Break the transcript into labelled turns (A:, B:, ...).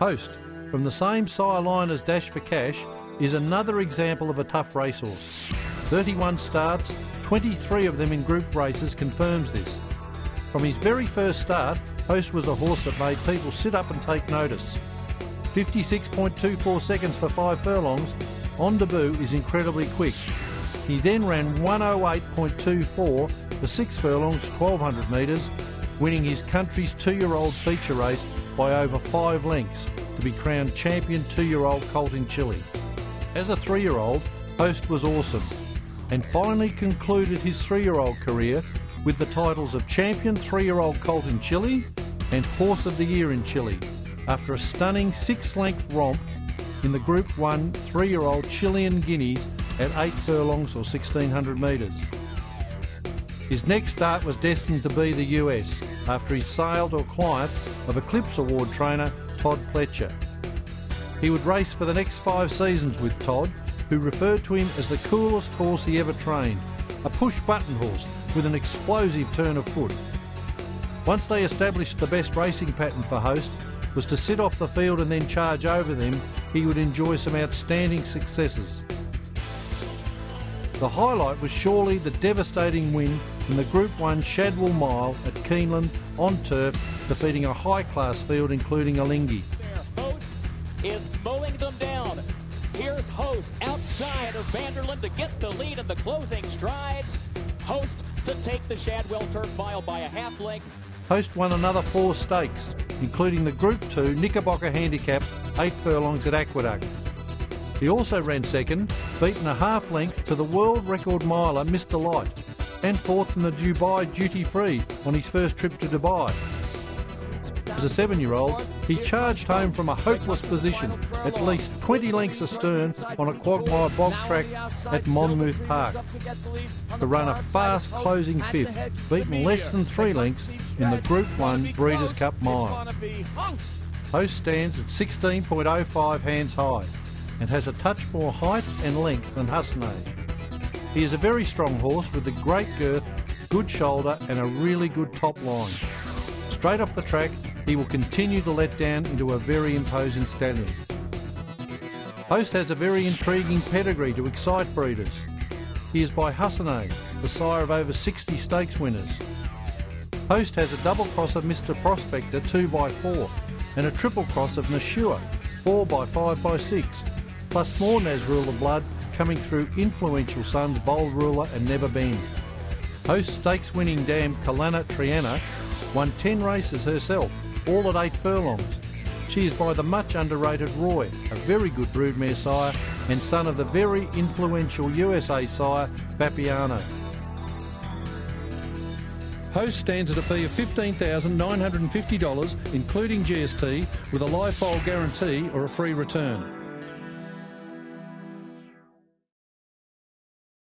A: Host, from the same sire line as Dash for Cash, is another example of a tough racehorse. 31 starts, 23 of them in group races confirms this. From his very first start, Host was a horse that made people sit up and take notice. 56.24 seconds for 5 furlongs, on debut is incredibly quick. He then ran 108.24 for 6 furlongs, 1200 metres, winning his country's 2-year-old feature race by over 5 lengths to be crowned champion 2-year-old colt in Chile. As a 3-year-old, Host was awesome and finally concluded his 3-year-old career with the titles of champion 3-year-old colt in Chile and horse of the year in Chile after a stunning 6-length romp in the Group 1 3-year-old Chilean Guineas at 8 furlongs or 1600 metres. His next start was destined to be the US after he sailed to a client of Eclipse Award trainer Todd Pletcher. He would race for the next 5 seasons with Todd, who referred to him as the coolest horse he ever trained, a push-button horse with an explosive turn of foot. Once they established the best racing pattern for Host was to sit off the field and then charge over them, he would enjoy some outstanding successes. The highlight was surely the devastating win in the Group 1 Shadwell Mile at Keeneland on turf, defeating a high-class field including Alinghi.
B: Host is mowing them down. Here's Host outside of Vanderland to get the lead in the closing strides. Host to take the Shadwell Turf Mile by a half length.
A: Host won another 4 stakes, including the Group 2 Knickerbocker Handicap 8 furlongs at Aqueduct. He also ran second, beaten a half length to the world record miler Mr. Light, and fourth in the Dubai Duty Free on his first trip to Dubai. As a 7-year-old, he charged home from a hopeless position, at least 20 lengths astern on a quagmire bog track at Monmouth Park, to run a fast closing 5th, beaten less than 3 lengths in the Group 1 Breeders' Cup Mile. Host stands at 16.05 hands high and has a touch more height and length than Husnay. He is a very strong horse with a great girth, good shoulder and a really good top line. Straight off the track, he will continue to let down into a very imposing stallion. Host has a very intriguing pedigree to excite breeders. He is by Husnay, the sire of over 60 stakes winners. Host has a double cross of Mr. Prospector 2x4 and a triple cross of Nashua 4x5x6, plus more Nazrula blood coming through influential sons Bold Ruler and Never Bend. Host stakes winning dam Kalana Triana won 10 races herself, all at 8 furlongs. She is by the much underrated Roy, a very good broodmare sire and son of the very influential USA sire Vapiano. Host stands at a fee of $15,950, including GST, with a live foal guarantee or a free return.